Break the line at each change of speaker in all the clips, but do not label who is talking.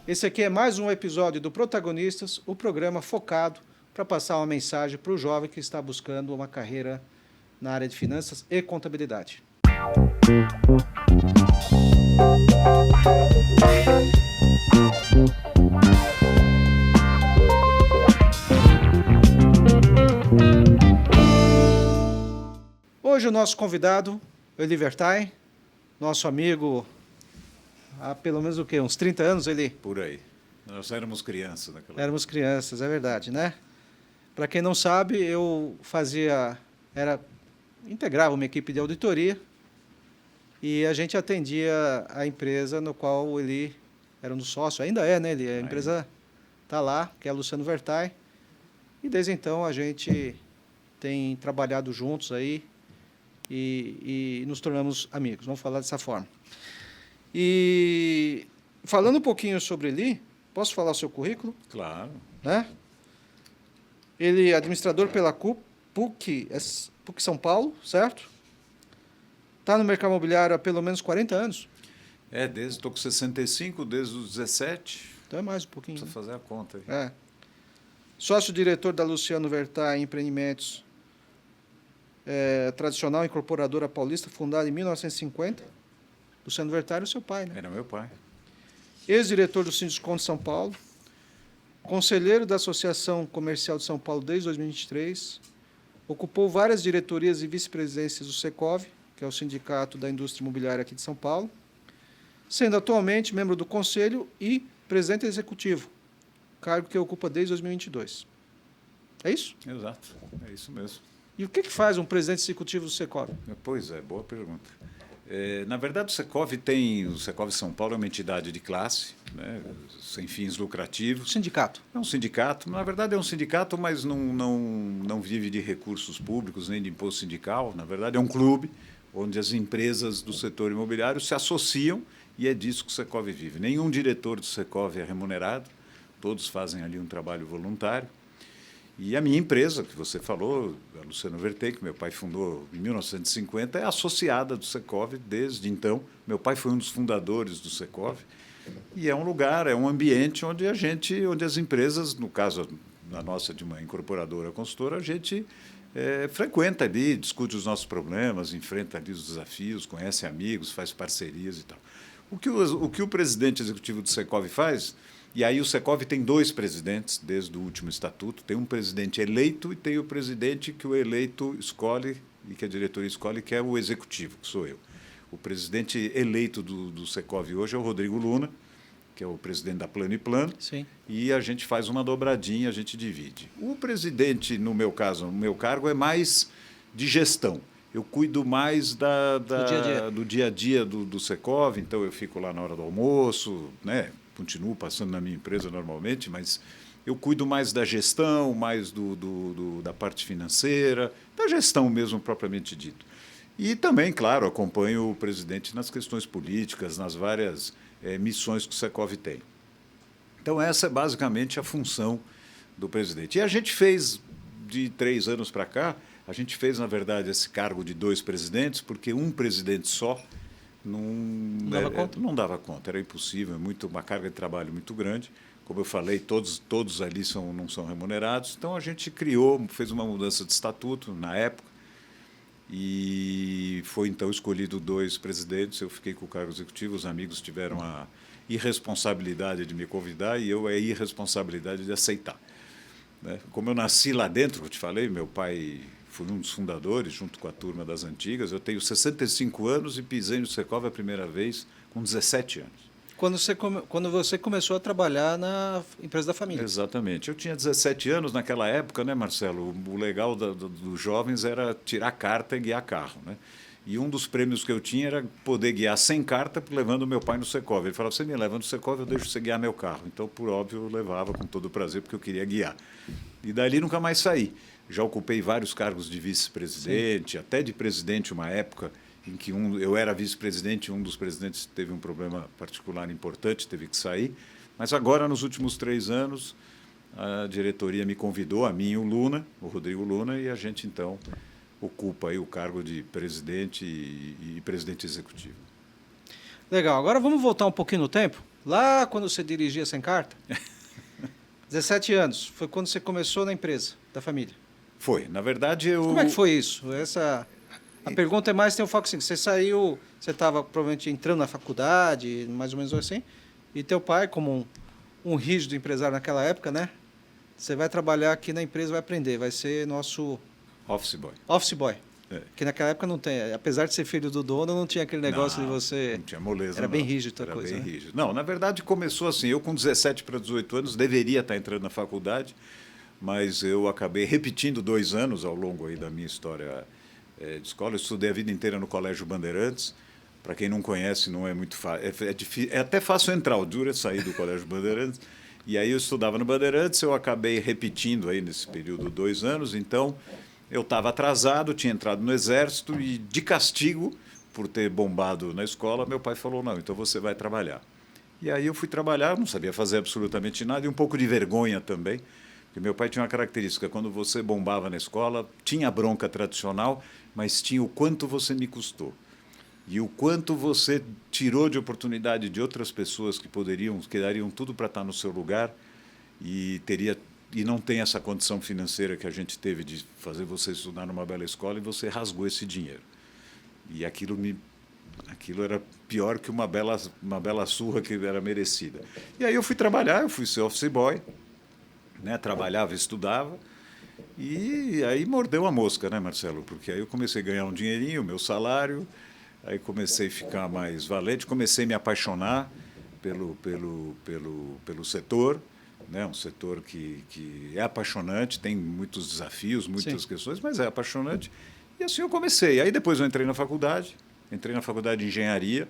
Esse aqui é mais um episódio do Protagonistas, o programa focado para passar uma mensagem para o jovem que está buscando uma carreira na área de finanças e contabilidade. Hoje o nosso convidado, Eli Vertain, nosso amigo há pelo menos o quê? Uns 30 anos, Eli?
Por aí. Nós éramos crianças naquela época.
Éramos crianças, é verdade, né? Para quem não sabe, eu integrava uma equipe de auditoria e a gente atendia a empresa no qual o Eli era um dos sócios, ainda é, né, Eli? A empresa está lá, que é a Luciano Vertain, e desde então a gente tem trabalhado juntos aí e nos tornamos amigos, vamos falar dessa forma. E falando um pouquinho sobre Eli, posso falar o seu currículo?
Claro.
Né? Ele é administrador pela PUC São Paulo, certo? Está no mercado imobiliário há pelo menos 40 anos.
Estou com 65, desde os 17.
Então é mais um pouquinho.
Precisa fazer a conta aí.
Sócio-diretor da Luciano Vertain Empreendimentos, tradicional incorporadora paulista, fundada em 1950. Luciano Vertain era o seu pai, né?
Era meu pai.
Ex-diretor do Sinduscon de São Paulo, conselheiro da Associação Comercial de São Paulo desde 2023, ocupou várias diretorias e vice-presidências do Secov, que é o Sindicato da Indústria Imobiliária aqui de São Paulo, sendo atualmente membro do Conselho e presidente executivo, cargo que ocupa desde 2022. É isso?
Exato, é isso mesmo.
E o que faz um presidente executivo do Secov?
Pois é, boa pergunta. Na verdade, o Secov São Paulo é uma entidade de classe, né, sem fins lucrativos.
Sindicato.
É um sindicato, na verdade é um sindicato, mas não vive de recursos públicos nem de imposto sindical. Na verdade é um clube onde as empresas do setor imobiliário se associam e é disso que o Secov vive. Nenhum diretor do Secov é remunerado, todos fazem ali um trabalho voluntário. E a minha empresa, que você falou, a Luciano Vertain, que meu pai fundou em 1950, é associada do Secov desde então. Meu pai foi um dos fundadores do Secov. E é um lugar, é um ambiente onde as empresas, no caso da nossa, de uma incorporadora consultora, a gente frequenta ali, discute os nossos problemas, enfrenta ali os desafios, conhece amigos, faz parcerias e tal. O que o presidente executivo do Secov faz... E aí o Secov tem dois presidentes desde o último estatuto. Tem um presidente eleito e tem o presidente que o eleito escolhe e que a diretoria escolhe, que é o executivo, que sou eu. O presidente eleito do Secov hoje é o Rodrigo Luna, que é o presidente da Plano e Plano.
Sim.
E a gente faz uma dobradinha, a gente divide. O presidente, no meu caso, no meu cargo, é mais de gestão. Eu cuido mais do dia a dia do Secov, então eu fico lá na hora do almoço, né? Continuo passando na minha empresa normalmente, mas eu cuido mais da gestão, mais da parte financeira, da gestão mesmo propriamente dito. E também, claro, acompanho o presidente nas questões políticas, nas várias missões que o Secov tem. Então, essa é basicamente a função do presidente. E a gente fez, de 3 anos para cá, a gente fez, na verdade, esse cargo de 2 presidentes, porque um presidente só não dava conta, era impossível, uma carga de trabalho muito grande. Como eu falei, todos ali não são remunerados. Então, a gente fez uma mudança de estatuto na época e foi, então, escolhido 2 presidentes. Eu fiquei com o cargo executivo, os amigos tiveram a irresponsabilidade de me convidar e eu a irresponsabilidade de aceitar. Né? Como eu nasci lá dentro, eu te falei, meu pai... Fui um dos fundadores, junto com a turma das antigas. Eu tenho 65 anos e pisei no Secov a primeira vez com 17 anos.
Quando você começou a trabalhar na empresa da família.
Exatamente. Eu tinha 17 anos naquela época, né, Marcelo? O legal dos jovens era tirar carta e guiar carro, né? E um dos prêmios que eu tinha era poder guiar sem carta, levando meu pai no Secov. Ele falava, você me leva no Secov, eu deixo você guiar meu carro. Então, por óbvio, eu levava com todo prazer, porque eu queria guiar. E dali nunca mais saí. Já ocupei vários cargos de vice-presidente, até de presidente, uma época em que eu era vice-presidente, um dos presidentes teve um problema particular importante, teve que sair. Mas agora, nos últimos 3 anos, a diretoria me convidou, a mim e o Rodrigo Luna, e a gente, então, ocupa aí o cargo de presidente e presidente executivo.
Legal. Agora vamos voltar um pouquinho no tempo. Lá quando você dirigia sem carta? 17 anos, foi quando você começou na empresa da família.
Foi. Na verdade, eu...
Como é que foi isso? A pergunta é mais, tem o foco assim, você saiu, você estava provavelmente entrando na faculdade, mais ou menos assim, e teu pai, como um rígido empresário naquela época, né? Você vai trabalhar aqui na empresa, vai aprender, vai ser nosso
Office boy.
office boy.
É.
Que naquela época não tem, apesar de ser filho do dono, não tinha aquele negócio de você...
Não tinha moleza.
Era
não.
bem rígido a
Era
coisa,
bem
né?
rígido. Não, na verdade começou assim, eu com 17 para 18 anos deveria estar entrando na faculdade, mas eu acabei repetindo 2 anos ao longo aí da minha história de escola. Eu estudei a vida inteira no Colégio Bandeirantes. Para quem não conhece, não é muito fácil. É até fácil entrar, o duro é sair do Colégio Bandeirantes. E aí eu estudava no Bandeirantes, eu acabei repetindo aí nesse período 2 anos, então eu estava atrasado, tinha entrado no Exército e, de castigo, por ter bombado na escola, meu pai falou, não, então você vai trabalhar. E aí eu fui trabalhar, não sabia fazer absolutamente nada, e um pouco de vergonha também, porque meu pai tinha uma característica, quando você bombava na escola, tinha a bronca tradicional, mas tinha o quanto você me custou. E o quanto você tirou de oportunidade de outras pessoas que dariam tudo para estar no seu lugar e não tem essa condição financeira que a gente teve de fazer você estudar numa bela escola e você rasgou esse dinheiro. E aquilo era pior que uma bela surra que era merecida. E aí eu fui trabalhar, eu fui ser office boy, né? Trabalhava, estudava. E aí mordeu a mosca, né, Marcelo? Porque aí eu comecei a ganhar um dinheirinho, meu salário. Aí comecei a ficar mais valente, comecei a me apaixonar pelo setor, né? Um setor que é apaixonante, tem muitos desafios, muitas questões, mas é apaixonante. E assim eu comecei. Aí depois eu entrei na faculdade de engenharia,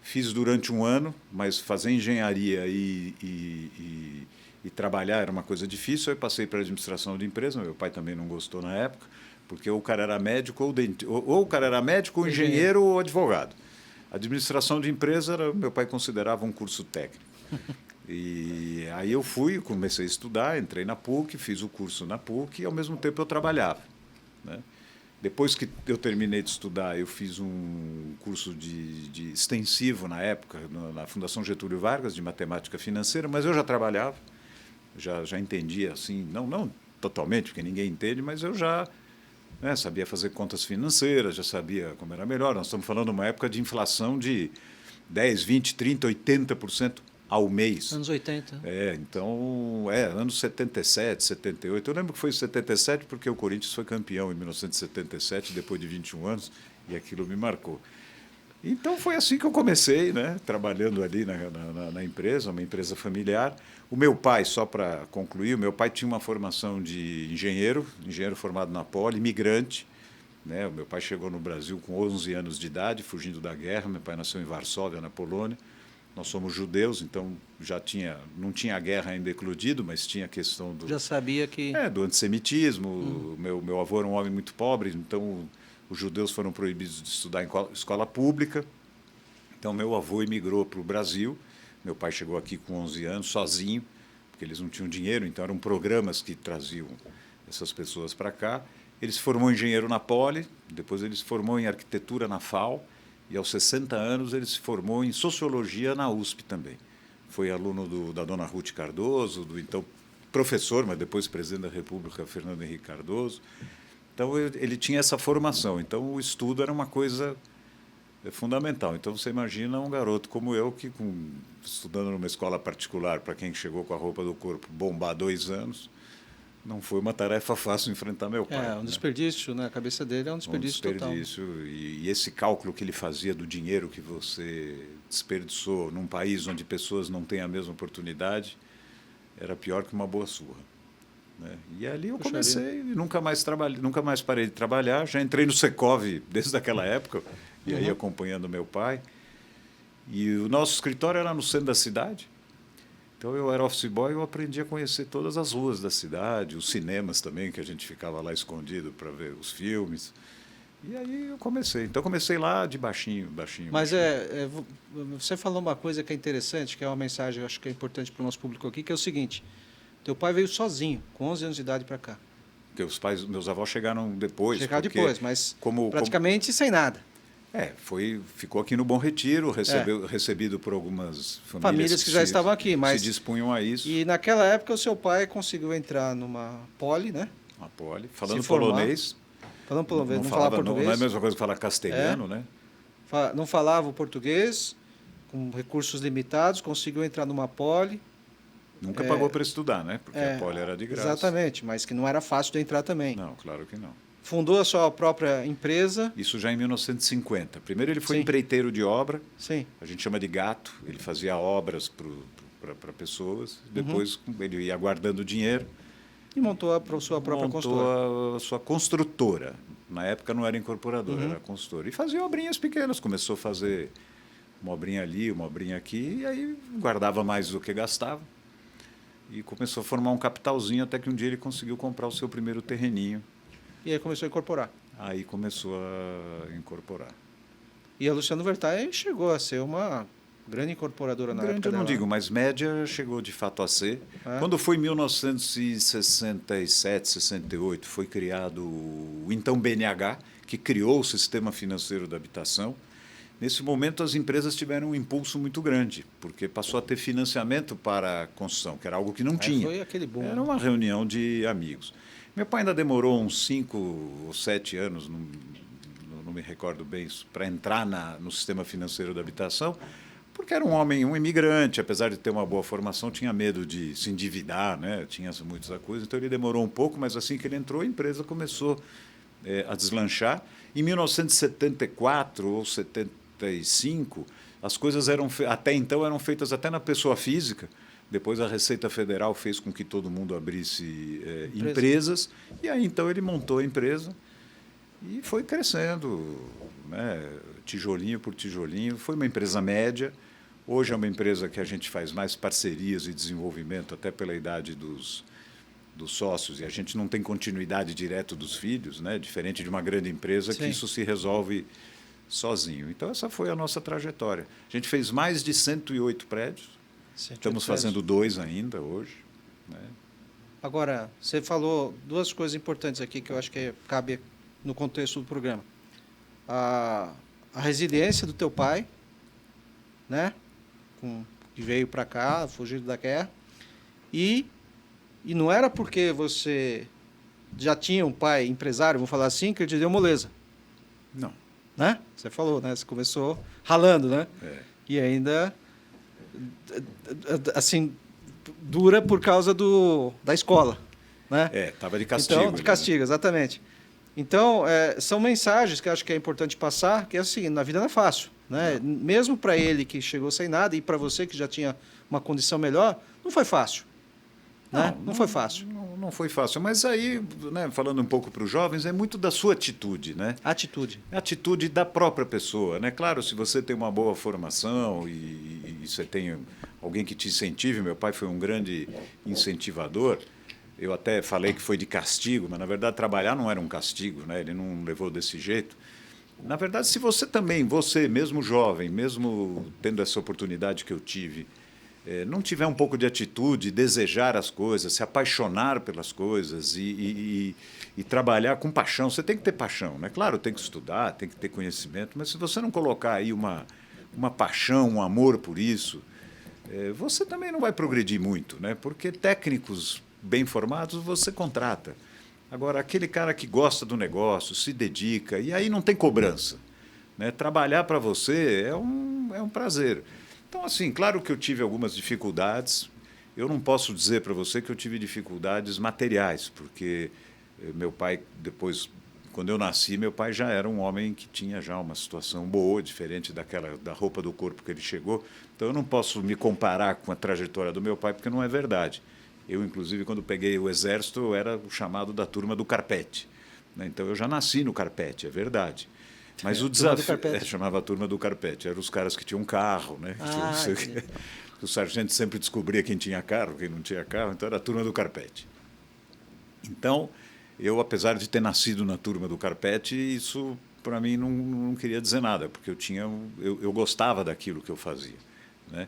fiz durante 1 ano, mas fazer engenharia e trabalhar era uma coisa difícil. Aí passei para a administração de empresa, meu pai também não gostou na época, porque ou o cara era médico ou o cara era médico, ou engenheiro ou advogado. Administração de empresa, meu pai considerava um curso técnico. E aí eu comecei a estudar, entrei na PUC, fiz o curso na PUC e, ao mesmo tempo, eu trabalhava, né? Depois que eu terminei de estudar, eu fiz um curso de extensivo, na época, na Fundação Getúlio Vargas, de matemática financeira, mas eu já trabalhava, já entendia, assim, não totalmente, porque ninguém entende, mas eu já... sabia fazer contas financeiras, já sabia como era melhor. Nós estamos falando de uma época de inflação de 10, 20, 30, 80% ao mês.
Anos 80.
Então, anos 77, 78. Eu lembro que foi em 77 porque o Corinthians foi campeão em 1977, depois de 21 anos, e aquilo me marcou. Então, foi assim que eu comecei, né? Trabalhando ali na empresa, uma empresa familiar. O meu pai, só para concluir, o meu pai tinha uma formação de engenheiro formado na Poli, imigrante, né? O meu pai chegou no Brasil com 11 anos de idade, fugindo da guerra. Meu pai nasceu em Varsóvia, na Polônia. Nós somos judeus, então não tinha a guerra ainda eclodido, mas tinha a questão
Já sabia que...
do antissemitismo. Meu avô era um homem muito pobre, então os judeus foram proibidos de estudar em escola pública. Então, meu avô emigrou para o Brasil. Meu pai chegou aqui com 11 anos, sozinho, porque eles não tinham dinheiro, então eram programas que traziam essas pessoas para cá. Ele se formou engenheiro na Poli, depois ele se formou em arquitetura na FAO, e aos 60 anos ele se formou em sociologia na USP também. Foi aluno da dona Ruth Cardoso, do então professor, mas depois presidente da República, Fernando Henrique Cardoso. Então, ele tinha essa formação. Então, o estudo era uma coisa fundamental. Então, você imagina um garoto como eu, que estudando numa escola particular, para quem chegou com a roupa do corpo, bombar 2 anos, não foi uma tarefa fácil enfrentar meu pai.
Um desperdício, né? A cabeça dele é um desperdício total.
E esse cálculo que ele fazia do dinheiro que você desperdiçou num país onde pessoas não têm a mesma oportunidade, era pior que uma boa surra, né? E ali eu comecei, nunca mais parei de trabalhar. Já entrei no Secov desde aquela época, e aí acompanhando meu pai. E o nosso escritório era no centro da cidade. Então, eu era office boy e eu aprendi a conhecer todas as ruas da cidade, os cinemas também, que a gente ficava lá escondido para ver os filmes. E aí eu comecei. Então, comecei lá de baixinho.
Mas você falou uma coisa que é interessante, que é uma mensagem que eu acho que é importante para o nosso público aqui, que é o seguinte: teu pai veio sozinho, com 11 anos de idade para cá.
Porque meus avós chegaram depois.
Chegaram depois, mas praticamente sem nada.
Ficou aqui no Bom Retiro, recebido por algumas
Famílias que já estavam aqui, mas
se dispunham a isso.
E naquela época o seu pai conseguiu entrar numa poli, né?
Uma poli, falando polonês.
Falando polonês, não falava português.
Não é a mesma coisa que falar castelhano, né?
Não falava o português, com recursos limitados, conseguiu entrar numa poli.
Nunca pagou para estudar, né? Porque a poli era de graça.
Exatamente, mas que não era fácil de entrar também.
Não, claro que não.
Fundou a sua própria empresa.
Isso já em 1950. Primeiro ele foi empreiteiro de obra.
Sim.
A gente chama de gato. Ele fazia obras para pessoas. Depois ele ia guardando dinheiro.
E montou a sua própria construtora.
Montou a sua construtora. Na época não era incorporadora, era construtora. E fazia obrinhas pequenas. Começou a fazer uma obrinha ali, uma obrinha aqui. E aí guardava mais do que gastava. E começou a formar um capitalzinho até que um dia ele conseguiu comprar o seu primeiro terreninho.
E aí começou a incorporar.
Aí começou a incorporar.
E a Luciano Vertai chegou a ser uma grande incorporadora na época
Grande eu não
dela.
digo, mas média chegou de fato a ser. Quando foi em 1967, 68, foi criado o então BNH, que criou o Sistema Financeiro da Habitação. Nesse momento, as empresas tiveram um impulso muito grande, porque passou a ter financiamento para a construção, que era algo que não tinha.
Foi aquele boom.
Era uma reunião de amigos. Meu pai ainda demorou uns 5 ou 7 anos, não me recordo bem, para entrar no sistema financeiro da habitação, porque era um homem, um imigrante, apesar de ter uma boa formação, tinha medo de se endividar, né? Tinha muitas coisas, então ele demorou um pouco, mas assim que ele entrou, a empresa começou a deslanchar. Em 1974 ou 75, as coisas até então eram feitas até na pessoa física. Depois a Receita Federal fez com que todo mundo abrisse empresas. E aí então ele montou a empresa e foi crescendo, né, tijolinho por tijolinho. Foi uma empresa média. Hoje é uma empresa que a gente faz mais parcerias e desenvolvimento, até pela idade dos sócios. E a gente não tem continuidade direto dos filhos, né, diferente de uma grande empresa. Sim. Que isso se resolve sozinho. Então essa foi a nossa trajetória. A gente fez mais de 108 prédios. Estamos fazendo 2 ainda hoje. Né?
Agora, você falou 2 coisas importantes aqui que eu acho que cabe no contexto do programa. A resiliência do teu pai, né? Que veio para cá, fugido da guerra. E não era porque você já tinha um pai empresário, vamos falar assim, que ele te deu moleza.
Não.
Né? Você falou, né? Você começou ralando, né? E ainda... assim, dura por causa da escola, né?
Estava de castigo.
Então, de castigo, exatamente. Então, são mensagens que eu acho que é importante passar, que é assim, na vida não é fácil, né? Não. Mesmo para ele que chegou sem nada e para você que já tinha uma condição melhor, não foi fácil. Não foi fácil.
Não foi fácil, mas aí, né, falando um pouco para os jovens, é muito da sua atitude, né?
Atitude.
A atitude da própria pessoa, né? Claro, se você tem uma boa formação e você tem alguém que te incentive, meu pai foi um grande incentivador. Eu até falei que foi de castigo, mas na verdade trabalhar não era um castigo, né? Ele não levou desse jeito. Na verdade, se você também, mesmo jovem, mesmo tendo essa oportunidade que eu tive, não tiver um pouco de atitude, desejar as coisas, se apaixonar pelas coisas e trabalhar com paixão, você tem que ter paixão, né? Claro, tem que estudar, tem que ter conhecimento, mas se você não colocar aí uma paixão, um amor por isso, você também não vai progredir muito, né? Porque técnicos bem formados você contrata. Agora, aquele cara que gosta do negócio, se dedica, e aí não tem cobrança, né? Trabalhar para você é um prazer. Então, assim, claro que eu tive algumas dificuldades. Eu não posso dizer para você que eu tive dificuldades materiais, porque meu pai, depois, quando eu nasci, meu pai já era um homem que tinha já uma situação boa, diferente da roupa do corpo que ele chegou. Então, eu não posso me comparar com a trajetória do meu pai, porque não é verdade. Eu, inclusive, quando peguei o exército, eu era o chamado da turma do carpete, né? Então, eu já nasci no carpete, é verdade. Mas o desafio chamava a turma do carpete, eram os caras que tinham carro, né? O sargento sempre descobria quem tinha carro, quem não tinha carro, então era a turma do carpete. Então, eu, apesar de ter nascido na turma do carpete, isso para mim não queria dizer nada, porque eu gostava daquilo que eu fazia, né?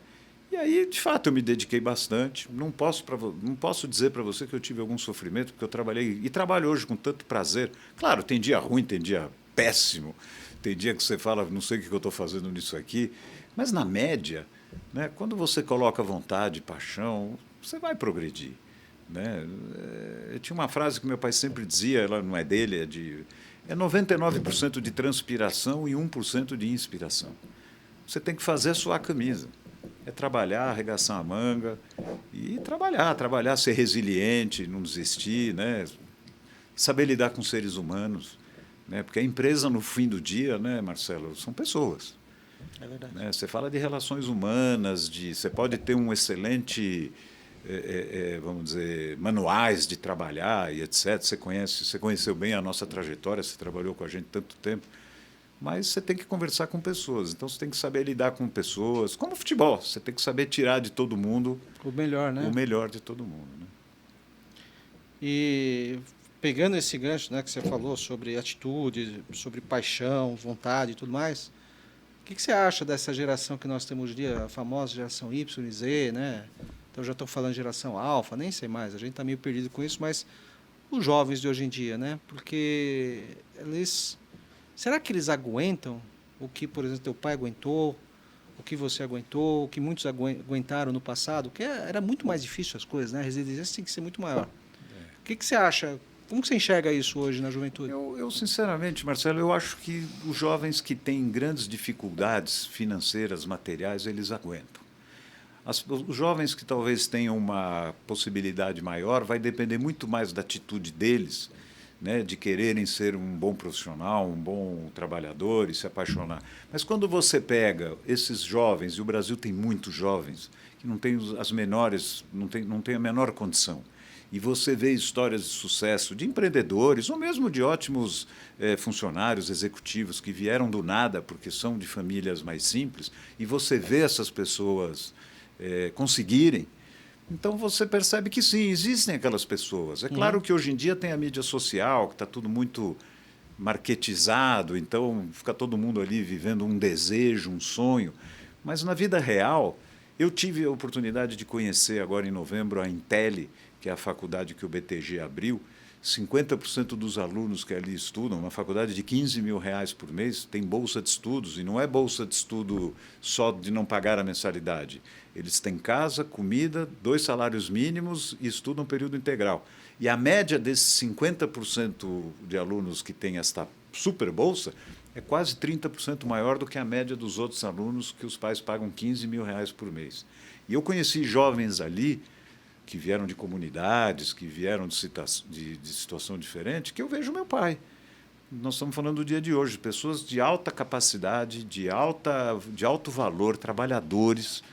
E aí, de fato, eu me dediquei bastante. Não posso dizer para você que eu tive algum sofrimento, porque eu trabalhei e trabalho hoje com tanto prazer. Claro, tem dia ruim, tem dia péssimo, tem dia que você fala, não sei o que eu estou fazendo nisso aqui, mas na média, né, quando você coloca vontade, paixão, você vai progredir. Né? Eu tinha uma frase que meu pai sempre dizia, ela não é dele, é 99% de transpiração e 1% de inspiração. Você tem que fazer suar a camisa. É trabalhar, arregaçar a manga e trabalhar, ser resiliente, não desistir, né? Saber lidar com seres humanos. Né? Porque a empresa, no fim do dia, né, Marcelo, são pessoas.
É verdade.
Né? Você fala de relações humanas, você pode ter um excelente, vamos dizer, manuais de trabalhar e etc. Você conheceu bem a nossa trajetória, você trabalhou com a gente tanto tempo, mas você tem que conversar com pessoas. Então você tem que saber lidar com pessoas, como futebol. Você tem que saber tirar de todo mundo
O melhor, né?
o melhor de todo mundo. Né?
E pegando esse gancho, né, que você falou sobre atitude, sobre paixão, vontade e tudo mais, o que você acha dessa geração que nós temos hoje em dia, a famosa geração Y e Z, né? Então já estou falando geração alfa, nem sei mais, a gente está meio perdido com isso, mas os jovens de hoje em dia, né? Porque eles... Será que eles aguentam o que, por exemplo, teu pai aguentou, o que você aguentou, o que muitos aguentaram no passado? Que era muito mais difícil as coisas, né? A resiliência tem que ser muito maior. O que você acha? Como que você enxerga isso hoje na juventude?
Sinceramente, Marcelo, eu acho que os jovens que têm grandes dificuldades financeiras, materiais, eles aguentam. Os jovens que talvez tenham uma possibilidade maior, vai depender muito mais da atitude deles, né, de quererem ser um bom profissional, um bom trabalhador e se apaixonar. Mas quando você pega esses jovens, e o Brasil tem muitos jovens, que não têm as menores, não tem a menor condição, e você vê histórias de sucesso de empreendedores, ou mesmo de ótimos funcionários executivos que vieram do nada porque são de famílias mais simples, e você vê essas pessoas conseguirem, então você percebe que sim, existem aquelas pessoas. É claro que hoje em dia tem a mídia social, que está tudo muito marketizado, então fica todo mundo ali vivendo um desejo, um sonho. Mas na vida real, eu tive a oportunidade de conhecer agora em novembro a Intelli, que é a faculdade que o BTG abriu. 50% dos alunos que ali estudam, uma faculdade de R$ 15.000 por mês, tem bolsa de estudos, e não é bolsa de estudo só de não pagar a mensalidade. Eles têm casa, comida, 2 salários mínimos e estudam período integral. E a média desses 50% de alunos que têm esta super bolsa é quase 30% maior do que a média dos outros alunos que os pais pagam R$ 15.000 por mês. E eu conheci jovens ali que vieram de comunidades, que vieram de situação diferente, que eu vejo meu pai. Nós estamos falando do dia de hoje, pessoas de alta capacidade, de alto valor, trabalhadores,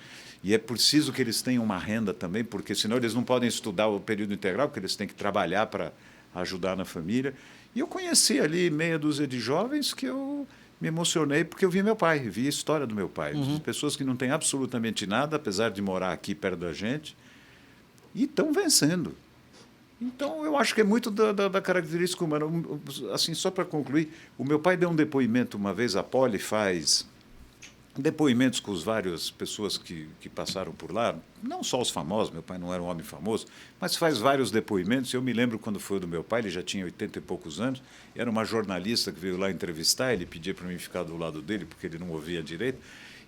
e é preciso que eles tenham uma renda também, porque senão eles não podem estudar o período integral, porque eles têm que trabalhar para ajudar na família. E eu conheci ali meia dúzia de jovens que eu me emocionei porque eu vi meu pai, vi a história do meu pai, de pessoas que não têm absolutamente nada, apesar de morar aqui perto da gente, e estão vencendo. Então, eu acho que é muito da característica humana. Assim, só para concluir, o meu pai deu um depoimento uma vez, a Poli faz depoimentos com as várias pessoas que passaram por lá, não só os famosos, meu pai não era um homem famoso, mas faz vários depoimentos. Eu me lembro quando foi o do meu pai, ele já tinha 80 e poucos anos, era uma jornalista que veio lá entrevistar, ele pedia para mim ficar do lado dele, porque ele não ouvia direito.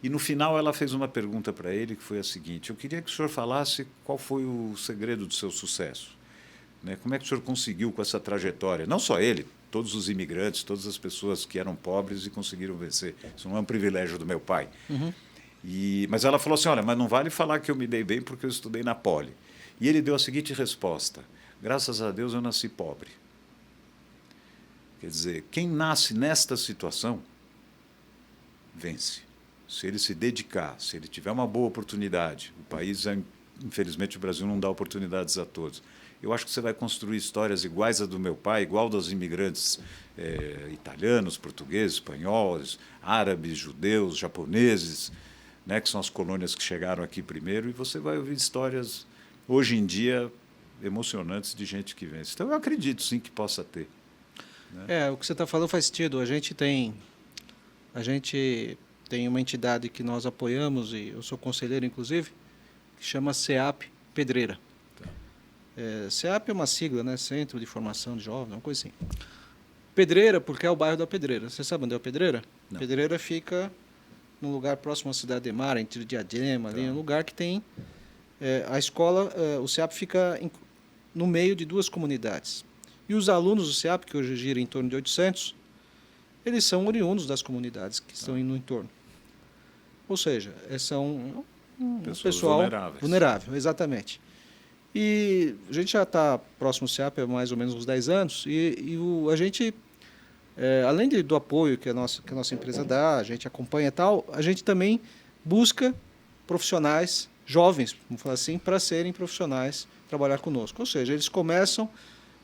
E, no final, ela fez uma pergunta para ele, que foi a seguinte: eu queria que o senhor falasse qual foi o segredo do seu sucesso. Né? Como é que o senhor conseguiu com essa trajetória? Não só ele, todos os imigrantes, todas as pessoas que eram pobres e conseguiram vencer. Isso não é um privilégio do meu pai. Mas ela falou assim, olha, mas não vale falar que eu me dei bem porque eu estudei na Poli. E ele deu a seguinte resposta: graças a Deus eu nasci pobre. Quer dizer, quem nasce nesta situação, vence. Se ele se dedicar, se ele tiver uma boa oportunidade, o país, infelizmente, o Brasil não dá oportunidades a todos. Eu acho que você vai construir histórias iguais à do meu pai, igual dos imigrantes italianos, portugueses, espanhóis, árabes, judeus, japoneses, né, que são as colônias que chegaram aqui primeiro, e você vai ouvir histórias, hoje em dia, emocionantes de gente que vence. Então, eu acredito, sim, que possa ter. Né?
O que você está falando faz sentido. A gente tem uma entidade que nós apoiamos, e eu sou conselheiro, inclusive, que chama CEAP Pedreira. CEAP é uma sigla, né? Centro de Formação de Jovens, uma coisa assim. Pedreira, porque é o bairro da Pedreira. Você sabe onde é a Pedreira?
Não.
Pedreira fica num lugar próximo à cidade de Mar, entre Diadema, ali, um lugar que tem... a escola, o SEAP fica no meio de duas comunidades. E os alunos do SEAP, que hoje gira em torno de 800, eles são oriundos das comunidades que estão no entorno. Ou seja, são um pessoal vulnerável, exatamente. E a gente já está próximo ao SEAP há mais ou menos uns 10 anos, e a gente, além do apoio que a nossa empresa dá, a gente acompanha e tal, a gente também busca profissionais jovens, vamos falar assim, para serem profissionais, trabalhar conosco. Ou seja, eles começam,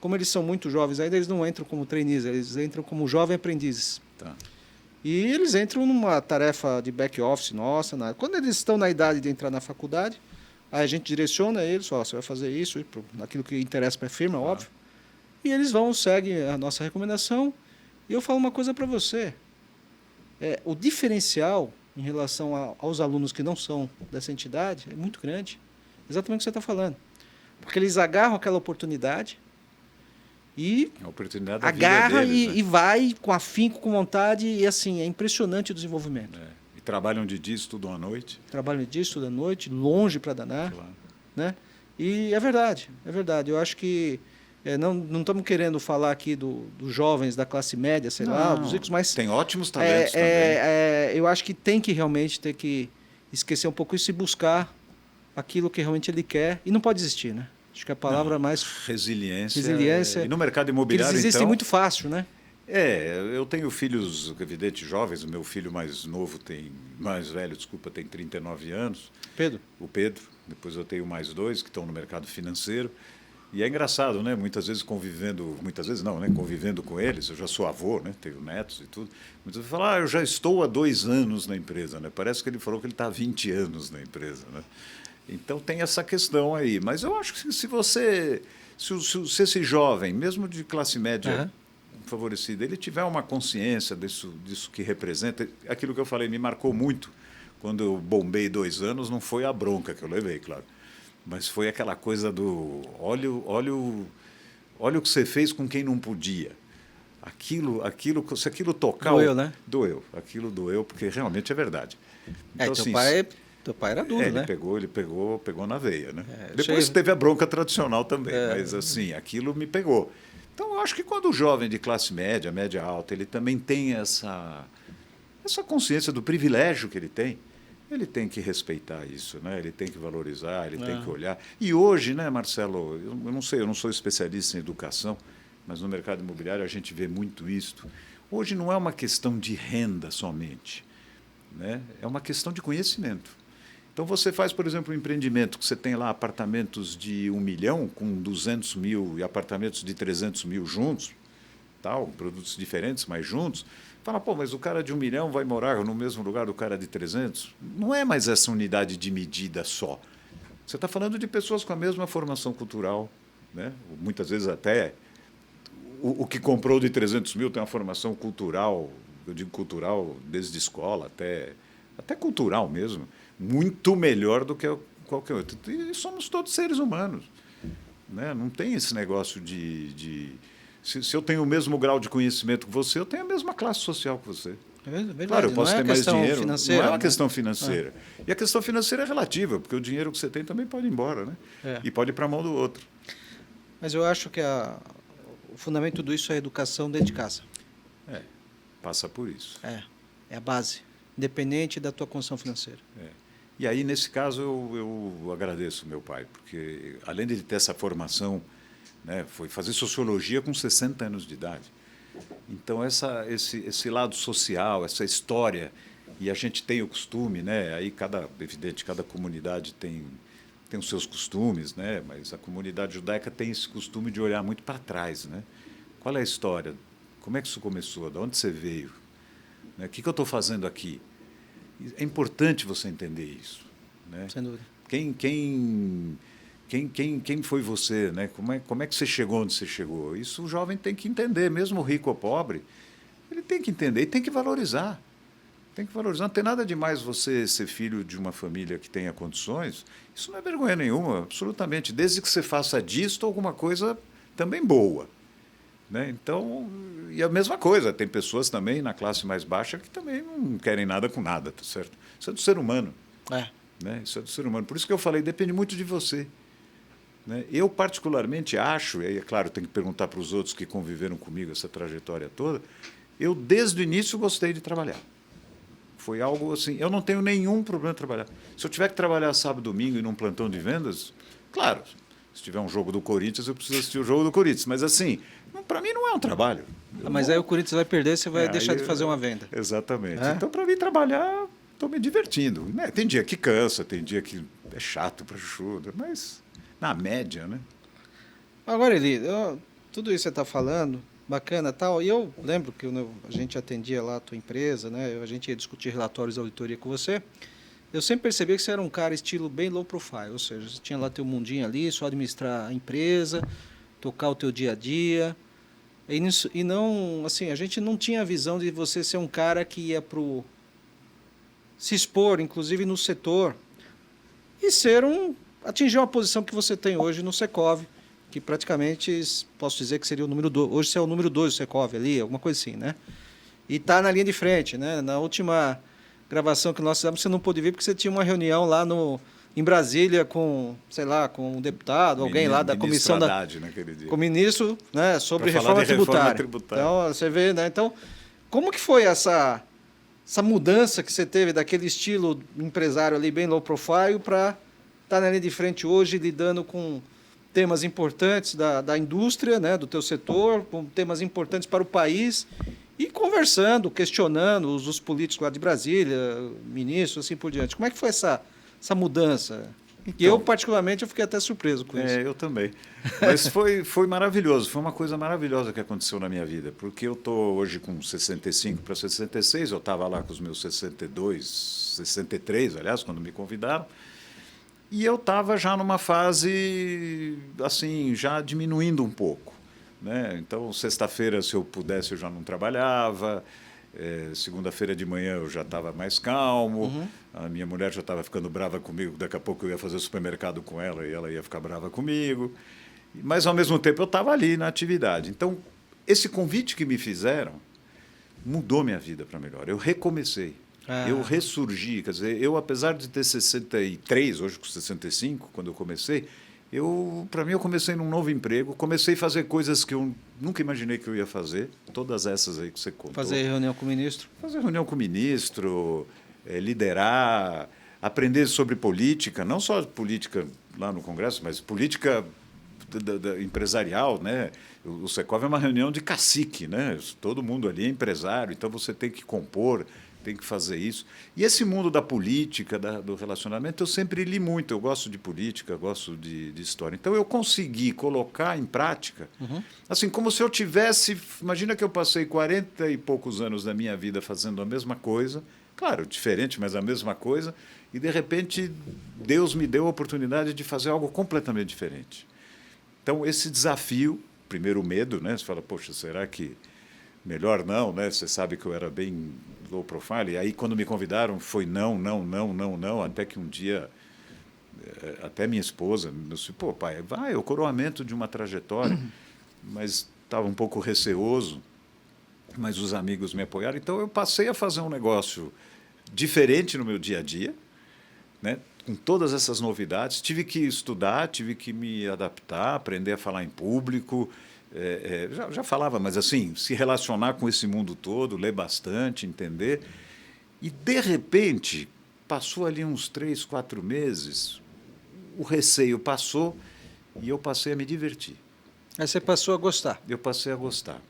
como eles são muito jovens ainda, eles não entram como trainees, eles entram como jovens aprendizes.
Tá.
E eles entram numa tarefa de back-office nossa. Quando eles estão na idade de entrar na faculdade, aí a gente direciona eles, você vai fazer isso, naquilo que interessa para a firma, óbvio. E eles seguem a nossa recomendação. E eu falo uma coisa para você. O diferencial em relação aos alunos que não são dessa entidade é muito grande. Exatamente o que você está falando. Porque eles agarram aquela oportunidade e
a oportunidade da
agarra
vida deles,
e vai com afinco, com vontade, e assim, é impressionante o desenvolvimento.
E trabalham de dia, estudam à noite.
Trabalham de dia, estudam à noite, longe para danar.
Claro.
Né? E é verdade. Eu acho que não estamos querendo falar aqui dos jovens da classe média, sei lá, dos ricos, mas...
Tem ótimos talentos também.
Eu acho que tem que realmente ter que esquecer um pouco isso e buscar aquilo que realmente ele quer, e não pode desistir, né? Acho que a palavra mais...
Resiliência. E no mercado imobiliário,
eles existem muito fácil, né?
Eu tenho filhos, evidente, jovens. O meu filho mais velho, tem 39 anos.
Pedro.
O Pedro. Depois eu tenho mais dois que estão no mercado financeiro. E é engraçado, né? Muitas vezes convivendo com eles. Eu já sou avô, né? Tenho netos e tudo. Muitas vezes falam, eu já estou há 2 anos na empresa, né? Parece que ele falou que ele está há 20 anos na empresa, né? Então tem essa questão aí. Mas eu acho que se esse jovem, mesmo de classe média favorecida, ele tiver uma consciência disso que representa, aquilo que eu falei me marcou muito. Quando eu bombei 2 anos, não foi a bronca que eu levei, claro, mas foi aquela coisa do olha o que você fez com quem não podia. Se aquilo tocar...
Doeu, né?
Doeu. Aquilo doeu, porque realmente é verdade. Então,
Teu pai era duro, né?
Ele pegou na veia, né? Depois teve a bronca tradicional também, mas assim, aquilo me pegou. Então, eu acho que quando o jovem de classe média, média alta, ele também tem essa consciência do privilégio que ele tem que respeitar isso, né? Ele tem que valorizar, ele tem que olhar. E hoje, né, Marcelo, eu não sou especialista em educação, mas no mercado imobiliário a gente vê muito isso. Hoje não é uma questão de renda somente, né? É uma questão de conhecimento. Então, você faz, por exemplo, um empreendimento que você tem lá apartamentos de 1 milhão com 200 mil e apartamentos de 300 mil juntos, produtos diferentes, mas juntos. Fala, mas o cara de 1 milhão vai morar no mesmo lugar do cara de 300? Não é mais essa unidade de medida só. Você está falando de pessoas com a mesma formação cultural, né? Muitas vezes até o que comprou de 300 mil tem uma formação cultural, eu digo cultural desde escola até cultural mesmo, muito melhor do que qualquer outro. E somos todos seres humanos, né? Não tem esse negócio se eu tenho o mesmo grau de conhecimento que você, eu tenho a mesma classe social que você.
É verdade,
claro, eu posso ter mais dinheiro,
financeira,
não é uma questão financeira. E a questão financeira é relativa, porque o dinheiro que você tem também pode ir embora, né? E pode ir para a mão do outro.
Mas eu acho que o fundamento de tudo isso é a educação dentro de casa.
Passa por isso.
É a base, independente da tua condição financeira.
E aí, nesse caso, eu agradeço meu pai, porque além de ele ter essa formação, né, foi fazer sociologia com 60 anos de idade. Então, esse lado social, essa história, e a gente tem o costume, né, aí cada comunidade tem os seus costumes, né, mas a comunidade judaica tem esse costume de olhar muito para trás, né? Qual é a história? Como é que isso começou? De onde você veio? Né? O que eu estou fazendo aqui? É importante você entender isso, né?
Sem dúvida.
Quem foi você, né? Como é que você chegou onde você chegou? Isso o jovem tem que entender, mesmo rico ou pobre, ele tem que entender e tem que valorizar. Tem que valorizar. Não tem nada demais você ser filho de uma família que tenha condições. Isso não é vergonha nenhuma, absolutamente. Desde que você faça disto alguma coisa também boa, Né? Então, e a mesma coisa, tem pessoas também na classe mais baixa que também não querem nada com nada, tá certo? Isso é do ser humano. Né? Isso é do ser humano. Por isso que eu falei, depende muito de você. Né? Eu, particularmente, acho, e aí, é claro, tem que perguntar para os outros que conviveram comigo essa trajetória toda, eu, desde o início, gostei de trabalhar. Foi algo assim, eu não tenho nenhum problema de trabalhar. Se eu tiver que trabalhar sábado e domingo e num plantão de vendas, claro, se tiver um jogo do Corinthians, eu preciso assistir o jogo do Corinthians. Mas, assim, para mim não é um trabalho.
Mas aí o Corinthians vai perder, você vai deixar de fazer uma venda.
Exatamente. Então, para mim, trabalhar, estou me divertindo. Né? Tem dia que cansa, tem dia que é chato para chuva, mas na média, né?
Agora, Eli, tudo isso que você está falando, bacana e tal, e eu lembro que a gente atendia lá a tua empresa, né? A gente ia discutir relatórios de auditoria com você. Eu sempre percebi que você era um cara estilo bem low profile, ou seja, você tinha lá teu mundinho ali, só administrar a empresa, tocar o teu dia a dia. E não, assim, a gente não tinha a visão de você ser um cara que ia se expor, inclusive no setor, e atingir uma posição que você tem hoje no Secov, que praticamente, posso dizer que seria o número 2. Hoje você é o número 2 do Secov ali, alguma coisa assim, né? E está na linha de frente, né? Na última gravação que nós fizemos, você não pôde vir porque você tinha uma reunião lá em Brasília com, sei lá, com um deputado, alguém lá da comissão com o ministro, né, sobre reforma tributária. Então, você vê, né? Então, como que foi essa mudança que você teve daquele estilo empresário ali bem low profile para estar na linha de frente hoje lidando com temas importantes da indústria, né, do teu setor, com temas importantes para o país e conversando, questionando os políticos lá de Brasília, ministros, assim por diante. Como é que foi essa mudança? Então, e eu, particularmente, eu fiquei até surpreso com isso.
Eu também. Mas foi maravilhoso, foi uma coisa maravilhosa que aconteceu na minha vida, porque eu estou hoje com 65 para 66, eu estava lá com os meus 62, 63, aliás, quando me convidaram, e eu estava já numa fase, assim, já diminuindo um pouco. Né? Então, sexta-feira, se eu pudesse, eu já não trabalhava. Segunda-feira de manhã eu já estava mais calmo. Uhum. A minha mulher já estava ficando brava comigo. Daqui a pouco eu ia fazer o supermercado com ela e ela ia ficar brava comigo. Mas, ao mesmo tempo, eu estava ali na atividade. Então, esse convite que me fizeram mudou minha vida para melhor. Eu recomecei. Eu ressurgi. Quer dizer, eu, apesar de ter 63, hoje com 65, quando eu comecei, para mim, eu comecei num novo emprego, comecei a fazer coisas que eu nunca imaginei que eu ia fazer, todas essas aí que você contou.
Fazer reunião com o ministro?
Fazer reunião com o ministro, liderar, aprender sobre política, não só política lá no Congresso, mas política empresarial, né? O Secov é uma reunião de cacique, né? Todo mundo ali é empresário, então você tem que compor, tem que fazer isso. E esse mundo da política, do relacionamento, eu sempre li muito. Eu gosto de política, gosto de história. Então, eu consegui colocar em prática, assim, como se eu tivesse... Imagina que eu passei 40 e poucos anos da minha vida fazendo a mesma coisa, claro, diferente, mas a mesma coisa, e, de repente, Deus me deu a oportunidade de fazer algo completamente diferente. Então, esse desafio, primeiro o medo, né? Você fala, poxa, será que... Melhor não, né? Você sabe que eu era bem low profile. E aí, quando me convidaram, foi não, até que um dia, até minha esposa me disse, pô, pai, vai, é o coroamento de uma trajetória, mas estava um pouco receoso, mas os amigos me apoiaram. Então, eu passei a fazer um negócio diferente no meu dia a dia, né? Com todas essas novidades. Tive que estudar, tive que me adaptar, aprender a falar em público. Já falava, mas assim, se relacionar com esse mundo todo, ler bastante, entender. E, de repente, passou ali uns 3, 4 meses, o receio passou e eu passei a me divertir.
Aí você passou a gostar?
Eu passei a gostar.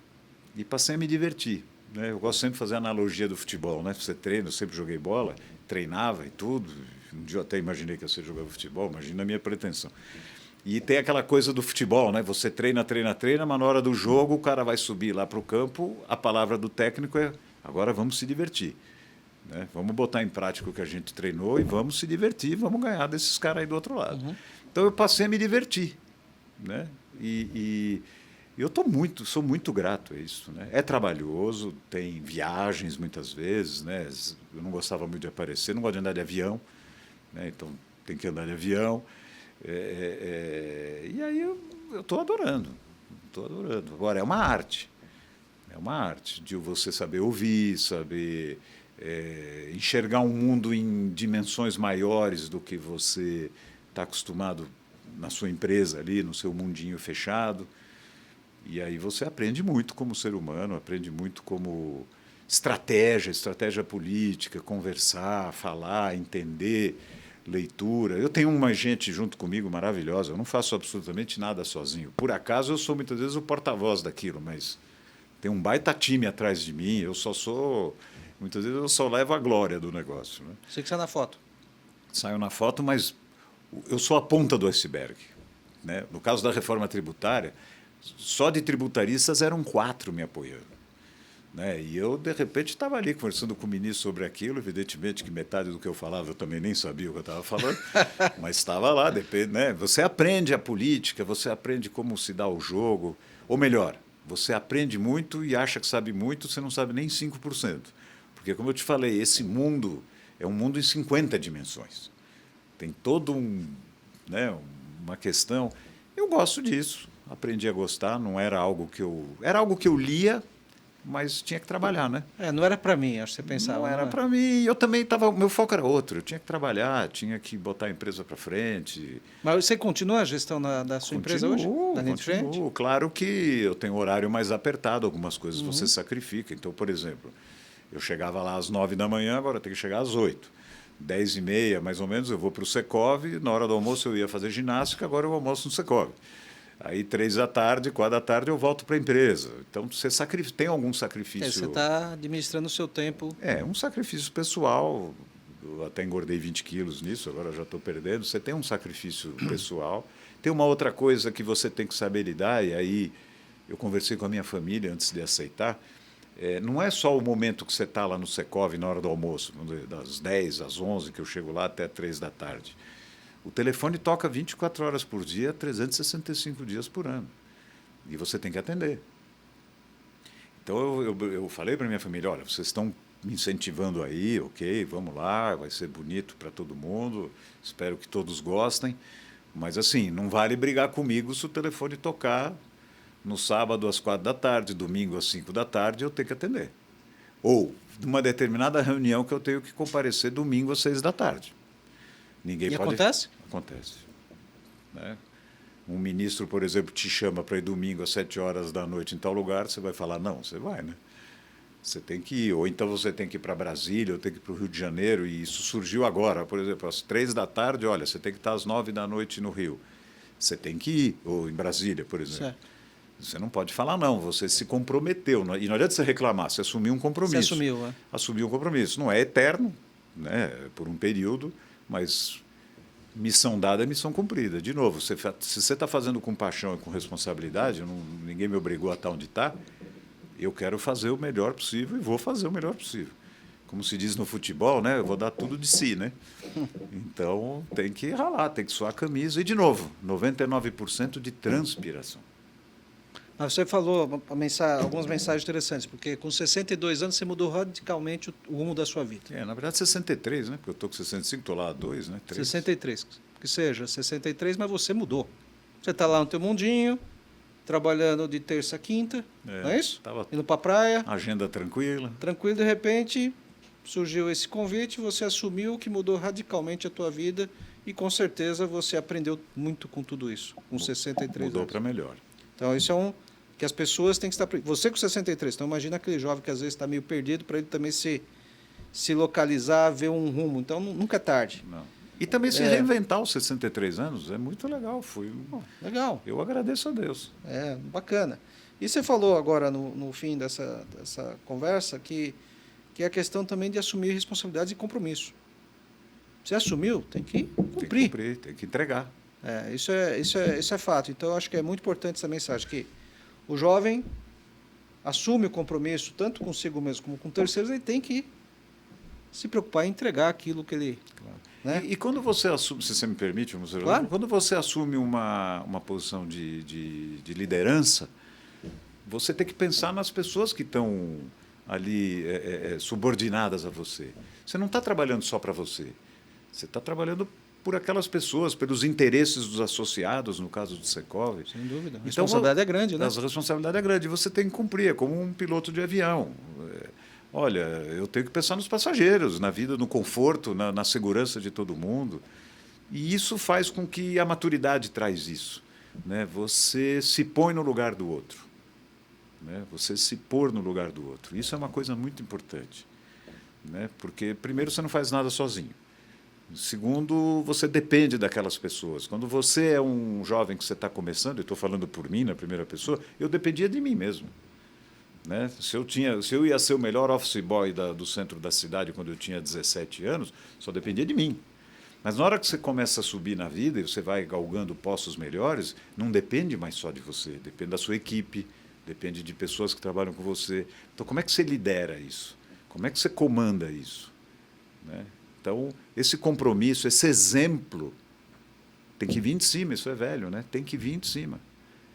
E passei a me divertir. Né? Eu gosto sempre de fazer a analogia do futebol. Né? Você treina, eu sempre joguei bola, treinava e tudo. Um dia eu até imaginei que ia ser jogar futebol, imagina a minha pretensão. E tem aquela coisa do futebol, né? Você treina, mas na hora do jogo o cara vai subir lá para o campo, a palavra do técnico é agora vamos se divertir. Né? Vamos botar em prática o que a gente treinou e vamos se divertir, vamos ganhar desses caras aí do outro lado. Então eu passei a me divertir. Né? E eu sou muito grato a isso. Né? É trabalhoso, tem viagens muitas vezes. Né? Eu não gostava muito de aparecer, não gosto de andar de avião. Né? Então tem que andar de avião. E aí eu estou adorando. estou adorando. Agora, é uma arte. É uma arte de você saber ouvir, saber enxergar um mundo em dimensões maiores do que você está acostumado na sua empresa ali, no seu mundinho fechado. E aí você aprende muito como ser humano, aprende muito como estratégia política, conversar, falar, entender, leitura. Eu tenho uma gente junto comigo maravilhosa, eu não faço absolutamente nada sozinho. Por acaso eu sou muitas vezes o porta-voz daquilo, mas tem um baita time atrás de mim, eu só sou... Muitas vezes eu só levo a glória do negócio. Né?
Você que está na foto.
Saio na foto, mas eu sou a ponta do iceberg. Né? No caso da reforma tributária, só de tributaristas eram 4 me apoiando. Né? E eu, de repente, estava ali conversando com o ministro sobre aquilo. Evidentemente que metade do que eu falava eu também nem sabia o que eu estava falando, mas estava lá. Depende, né? Você aprende a política, você aprende como se dá o jogo. Ou melhor, você aprende muito e acha que sabe muito, você não sabe nem 5%. Porque, como eu te falei, esse mundo é um mundo em 50 dimensões. Tem todo né, uma questão. Eu gosto disso, aprendi a gostar, não era algo que eu... Era algo que eu lia, mas tinha que trabalhar, né?
Não era para mim, acho que você pensava.
Não era para mim, eu também estava... Meu foco era outro, eu tinha que trabalhar, tinha que botar a empresa para frente.
Mas você continua a gestão da sua empresa hoje? Da linha de frente?
Claro que eu tenho horário mais apertado, algumas coisas você sacrifica. Então, por exemplo, eu chegava lá às 9 da manhã, agora eu tenho que chegar às 8. 10h30, mais ou menos, eu vou para o Secov, na hora do almoço eu ia fazer ginástica, agora eu almoço no Secov. Aí 3 da tarde, 4 da tarde eu volto para a empresa. Então você tem algum sacrifício.
Você está administrando o seu tempo.
Um sacrifício pessoal. Eu até engordei 20 quilos nisso, agora já estou perdendo. Você tem um sacrifício pessoal. Tem uma outra coisa que você tem que saber lidar, e aí eu conversei com a minha família antes de aceitar. Não é só o momento que você está lá no Secov na hora do almoço, das 10 às 11, que eu chego lá até 3 da tarde. O telefone toca 24 horas por dia, 365 dias por ano. E você tem que atender. Então, eu falei para a minha família, olha, vocês estão me incentivando aí, ok, vamos lá, vai ser bonito para todo mundo, espero que todos gostem. Mas, assim, não vale brigar comigo se o telefone tocar no sábado às 4 da tarde, domingo às 5 da tarde, eu tenho que atender. Ou numa determinada reunião que eu tenho que comparecer domingo às 6 da tarde. Ninguém pode...
acontece?
Acontece. Né? Um ministro, por exemplo, te chama para ir domingo às 7 horas da noite em tal lugar, você vai falar, não, você vai, né? Você tem que ir. Ou então você tem que ir para Brasília, ou tem que ir para o Rio de Janeiro, e isso surgiu agora. Por exemplo, às 3 da tarde, olha, você tem que estar às 9 da noite no Rio. Você tem que ir. Ou em Brasília, por exemplo.
Certo.
Você não pode falar não, você se comprometeu. E não adianta você reclamar, você assumiu um compromisso.
Você assumiu, né?
Assumiu um compromisso. Não é eterno, né, por um período, mas missão dada é missão cumprida. De novo, se você está fazendo com paixão e com responsabilidade, ninguém me obrigou a estar onde está, eu quero fazer o melhor possível e vou fazer o melhor possível. Como se diz no futebol, né, eu vou dar tudo de si, né? Então, tem que ralar, tem que suar a camisa. E, de novo, 99% de transpiração.
Mas você falou algumas mensagens interessantes, porque com 62 anos você mudou radicalmente o rumo da sua vida.
Na verdade, 63, né? Porque eu estou com 65, estou lá há 2, né? 3.
63, que seja 63, mas você mudou. Você está lá no teu mundinho, trabalhando de terça a quinta, não é isso? Indo para a praia.
Agenda tranquila.
Tranquilo, de repente surgiu esse convite, você assumiu que mudou radicalmente a tua vida e com certeza você aprendeu muito com tudo isso, com 63 anos.
Mudou para melhor.
Então, isso é que as pessoas têm que estar... Você com 63, então imagina aquele jovem que às vezes está meio perdido, para ele também se localizar, ver um rumo. Então, nunca é tarde.
Não. E também se reinventar aos 63 anos é muito legal.
Legal.
Eu agradeço a Deus.
Bacana. E você falou agora, no fim dessa conversa, que é a questão também de assumir responsabilidades e compromisso. Você assumiu, tem que cumprir.
Tem que cumprir, tem que entregar.
Isso é fato. Então, eu acho que é muito importante essa mensagem, que o jovem assume o compromisso, tanto consigo mesmo como com terceiros, ele tem que se preocupar em entregar aquilo que ele...
Claro.
Né?
E quando você assume, se você me permite,
claro.
Quando você assume uma posição de liderança, você tem que pensar nas pessoas que estão ali subordinadas a você. Você não está trabalhando só para você. Você está trabalhando por aquelas pessoas, pelos interesses dos associados, no caso do Secov.
Sem dúvida. A
Então,
responsabilidade é grande, né?
A responsabilidade é grande. Você tem que cumprir, é como um piloto de avião. Olha, eu tenho que pensar nos passageiros, na vida, no conforto, na segurança de todo mundo. E isso faz com que a maturidade traz isso. Né? Você se põe no lugar do outro. Né? Você se pôr no lugar do outro. Isso é uma coisa muito importante. Né? Porque, primeiro, você não faz nada sozinho. Segundo, você depende daquelas pessoas. Quando você é um jovem que você está começando, e estou falando por mim na primeira pessoa, eu dependia de mim mesmo. Né? Se eu ia ser o melhor office boy do centro da cidade quando eu tinha 17 anos, só dependia de mim. Mas na hora que você começa a subir na vida e você vai galgando postos melhores, não depende mais só de você, depende da sua equipe, depende de pessoas que trabalham com você. Então, como é que você lidera isso? Como é que você comanda isso? Né? Então, esse compromisso, esse exemplo, tem que vir de cima, isso é velho, né? Tem que vir de cima.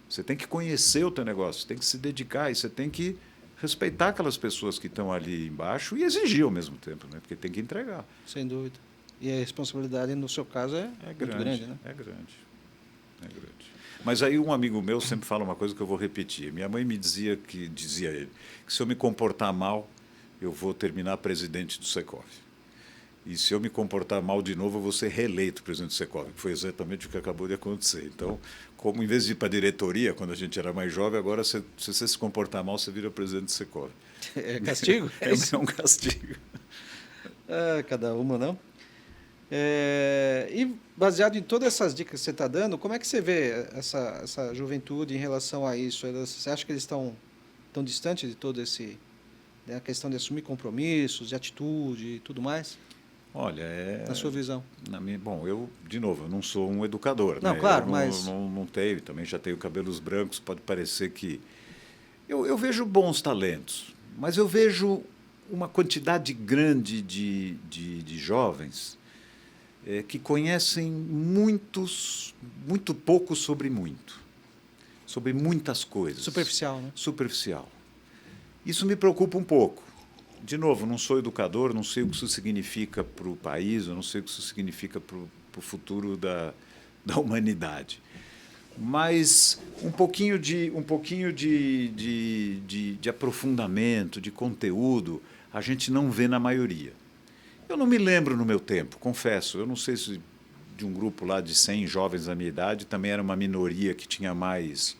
Você tem que conhecer o teu negócio, você tem que se dedicar e você tem que respeitar aquelas pessoas que estão ali embaixo e exigir ao mesmo tempo, né? Porque tem que entregar.
Sem dúvida. E a responsabilidade, no seu caso, é muito grande, né?
É grande. É grande. Mas aí um amigo meu sempre fala uma coisa que eu vou repetir. Minha mãe me dizia ele, que se eu me comportar mal, eu vou terminar presidente do Secov. E se eu me comportar mal de novo, eu vou ser reeleito presidente do Secov, que foi exatamente o que acabou de acontecer. Então, como em vez de ir para a diretoria, quando a gente era mais jovem, agora, se você se comportar mal, você vira presidente do Secov.
É castigo?
É um castigo.
Cada uma, não? E baseado em todas essas dicas que você está dando, como é que você vê essa juventude em relação a isso? Você acha que eles estão tão distantes de todo esse... Né, a questão de assumir compromissos, de atitude e tudo mais?
Olha,
na sua visão.
Bom, de novo, eu não sou um educador.
Não,
né?
claro,
eu
mas...
Não tenho, também já tenho cabelos brancos, pode parecer que... Eu vejo bons talentos, mas eu vejo uma quantidade grande de jovens que conhecem muito pouco sobre muitas coisas.
Superficial, né?
Superficial. Isso me preocupa um pouco. De novo, não sou educador, não sei o que isso significa para o país, eu não sei o que isso significa para o futuro da humanidade. Mas um pouquinho de aprofundamento, de conteúdo, a gente não vê na maioria. Eu não me lembro no meu tempo, confesso. Eu não sei se de um grupo lá de 100 jovens da minha idade também era uma minoria que tinha mais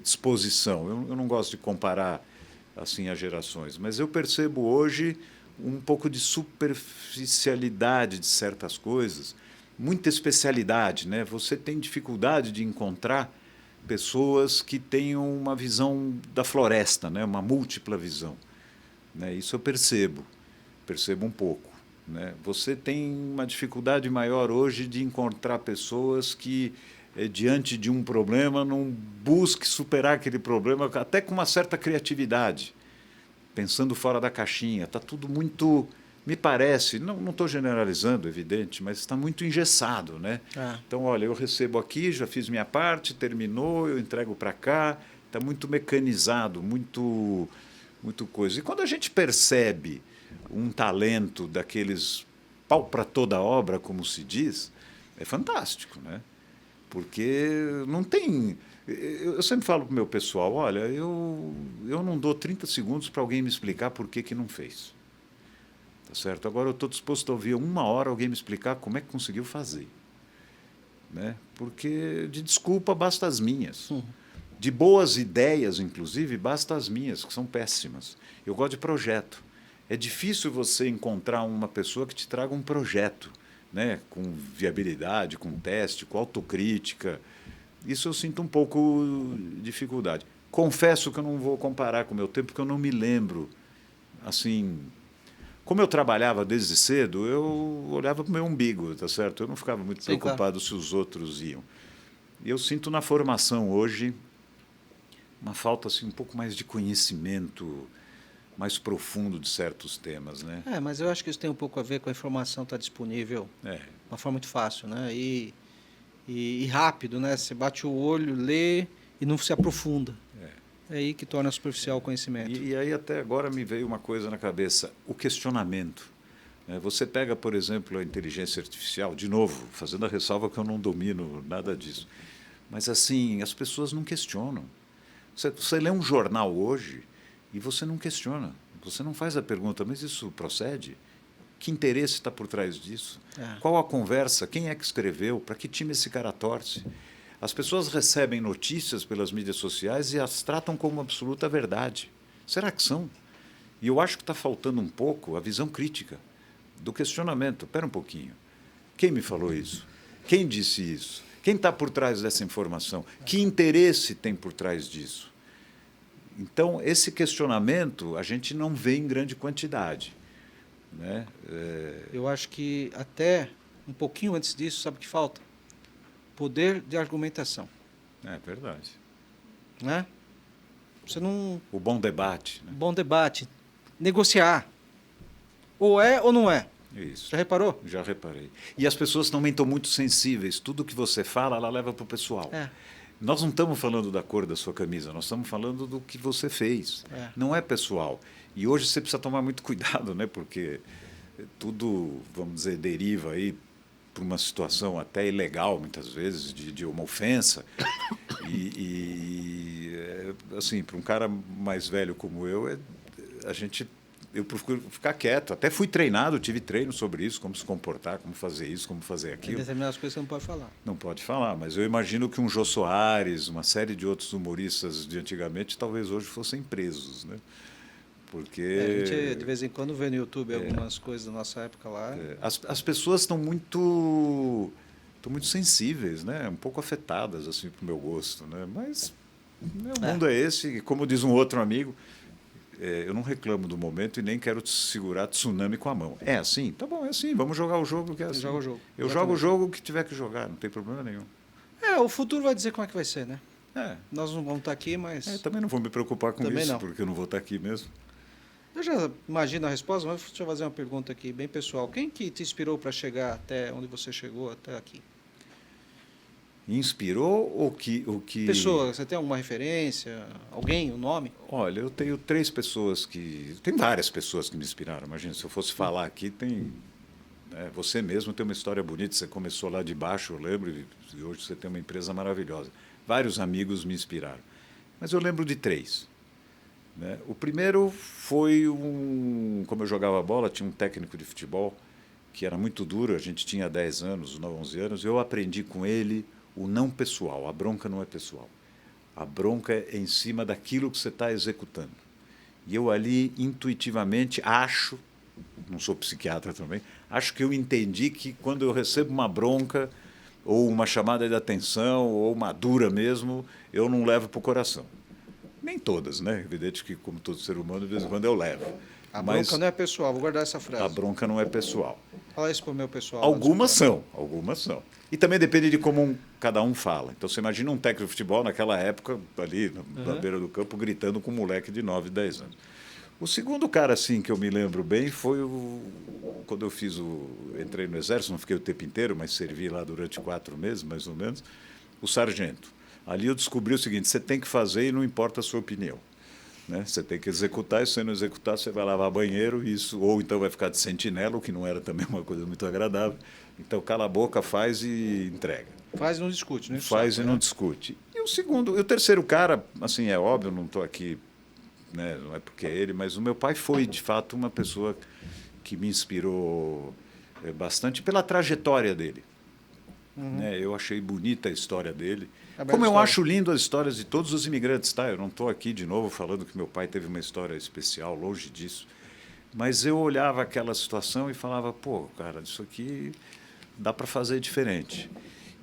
disposição. Eu não gosto de comparar assim as gerações, mas eu percebo hoje um pouco de superficialidade de certas coisas, muita especialidade, né? Você tem dificuldade de encontrar pessoas que tenham uma visão da floresta, né? Uma múltipla visão, né? Isso eu percebo um pouco, né? Você tem uma dificuldade maior hoje de encontrar pessoas que diante de um problema, não busque superar aquele problema, até com uma certa criatividade, pensando fora da caixinha. Está tudo muito, me parece, não estou generalizando, evidente, mas está muito engessado, né? Então, olha, eu recebo aqui, já fiz minha parte, terminou, eu entrego para cá, está muito mecanizado, muito coisa. E quando a gente percebe um talento daqueles pau para toda obra, como se diz, é fantástico, né? Porque não tem... Eu sempre falo para o meu pessoal, olha, eu não dou 30 segundos para alguém me explicar por que não fez. Tá certo? Agora eu estou disposto a ouvir 1 hora alguém me explicar como é que conseguiu fazer. Né? Porque de desculpa basta as minhas. De boas ideias, inclusive, basta as minhas, que são péssimas. Eu gosto de projeto. É difícil você encontrar uma pessoa que te traga um projeto, né, com viabilidade, com teste, com autocrítica. Isso eu sinto um pouco de dificuldade. Confesso que eu não vou comparar com o meu tempo, porque eu não me lembro. Assim, como eu trabalhava desde cedo, eu olhava para o meu umbigo, tá certo? Eu não ficava muito preocupado se os outros iam. E eu sinto na formação hoje uma falta assim, um pouco mais de conhecimento mais profundo de certos temas, né?
Mas eu acho que isso tem um pouco a ver com a informação estar disponível de uma forma muito fácil, né? E rápido, né? Você bate o olho, lê e não se aprofunda. É aí que torna superficial o conhecimento.
E aí até agora me veio uma coisa na cabeça, o questionamento. Você pega, por exemplo, a inteligência artificial, de novo, fazendo a ressalva que eu não domino nada disso. Mas, assim, as pessoas não questionam. Você lê um jornal hoje e você não questiona. Você não faz a pergunta, mas isso procede? Que interesse está por trás disso? Qual a conversa? Quem é que escreveu? Para que time esse cara torce? As pessoas recebem notícias pelas mídias sociais e as tratam como absoluta verdade. Será que são? E eu acho que está faltando um pouco a visão crítica do questionamento. Espera um pouquinho. Quem me falou isso? Quem disse isso? Quem está por trás dessa informação? Que interesse tem por trás disso? Então, esse questionamento a gente não vê em grande quantidade. Né?
Eu acho que até um pouquinho antes disso, sabe o que falta? Poder de argumentação.
É verdade.
Né? Você não...
O bom debate. Né?
Bom debate. Negociar. Ou é ou não é.
Isso.
Já reparou?
Já reparei. E as pessoas também estão muito sensíveis. Tudo que você fala, ela leva para o pessoal. Nós não estamos falando da cor da sua camisa, nós estamos falando do que você fez. Não é pessoal. E hoje você precisa tomar muito cuidado, né? Porque tudo, vamos dizer, deriva aí para uma situação até ilegal, muitas vezes, de uma ofensa. Assim, para um cara mais velho como eu, eu procuro ficar quieto. Até fui treinado, tive treino sobre isso, como se comportar, como fazer isso, como fazer aquilo.
Tem determinadas coisas que você não pode falar.
Não pode falar, mas eu imagino que um Jô Soares, uma série de outros humoristas de antigamente, talvez hoje fossem presos, né? Porque...
a gente, de vez em quando, vê no YouTube algumas coisas da nossa época lá.
As pessoas estão muito sensíveis, né? Um pouco afetadas, assim, para o meu gosto, né? Mas o mundo é esse, e como diz um outro amigo, eu não reclamo do momento e nem quero segurar tsunami com a mão. É assim? Tá bom, é assim. Vamos jogar o jogo que é assim.
Joga o jogo.
Eu jogo o jogo que tiver que jogar, não tem problema nenhum.
O futuro vai dizer como é que vai ser, né? Nós não vamos estar aqui, mas...
também não vou me preocupar com
também
isso,
não.
porque eu não vou estar aqui mesmo.
Eu já imagino a resposta, mas deixa eu fazer uma pergunta aqui, bem pessoal. Quem que te inspirou para chegar até onde você chegou, até aqui?
Inspirou ou que...
Pessoa, você tem alguma referência? Alguém, um nome?
Olha, eu tenho 3 pessoas que... Tem várias pessoas que me inspiraram. Imagina, se eu fosse falar aqui, tem... você mesmo tem uma história bonita. Você começou lá de baixo, eu lembro, e hoje você tem uma empresa maravilhosa. Vários amigos me inspiraram. Mas eu lembro de 3. Né? O primeiro foi como eu jogava bola, tinha um técnico de futebol que era muito duro, a gente tinha 10 anos, 11 anos, eu aprendi com ele o não pessoal, a bronca não é pessoal. A bronca é em cima daquilo que você está executando. E eu ali, intuitivamente, acho, não sou psiquiatra também, acho que eu entendi que quando eu recebo uma bronca, ou uma chamada de atenção, ou uma dura mesmo, eu não levo para o coração. Nem todas, né? Evidente que, como todo ser humano, de vez em quando eu levo.
A bronca não é pessoal, vou guardar essa frase.
A bronca não é pessoal.
Fala isso para o meu pessoal.
Algumas são. E também depende de como cada um fala. Então, você imagina um técnico de futebol naquela época, ali na beira do campo, gritando com um moleque de 9, 10 anos. O segundo cara, assim, que eu me lembro bem, foi quando eu entrei no Exército, não fiquei o tempo inteiro, mas servi lá durante 4 meses, mais ou menos, o sargento. Ali eu descobri o seguinte: você tem que fazer e não importa a sua opinião. Né? Você tem que executar, e se você não executar, você vai lavar banheiro, ou então vai ficar de sentinela, o que não era também uma coisa muito agradável. Então, cala a boca, faz e entrega.
Faz e não discute, né?
Faz e não discute. E o terceiro cara, assim, é óbvio, não estou aqui, né, não é porque é ele, mas o meu pai foi, de fato, uma pessoa que me inspirou bastante pela trajetória dele. Né? Eu achei bonita a história dele. Como eu acho lindo as histórias de todos os imigrantes, tá? Eu não estou aqui de novo falando que meu pai teve uma história especial, longe disso. Mas eu olhava aquela situação e falava, pô, cara, isso aqui dá para fazer diferente.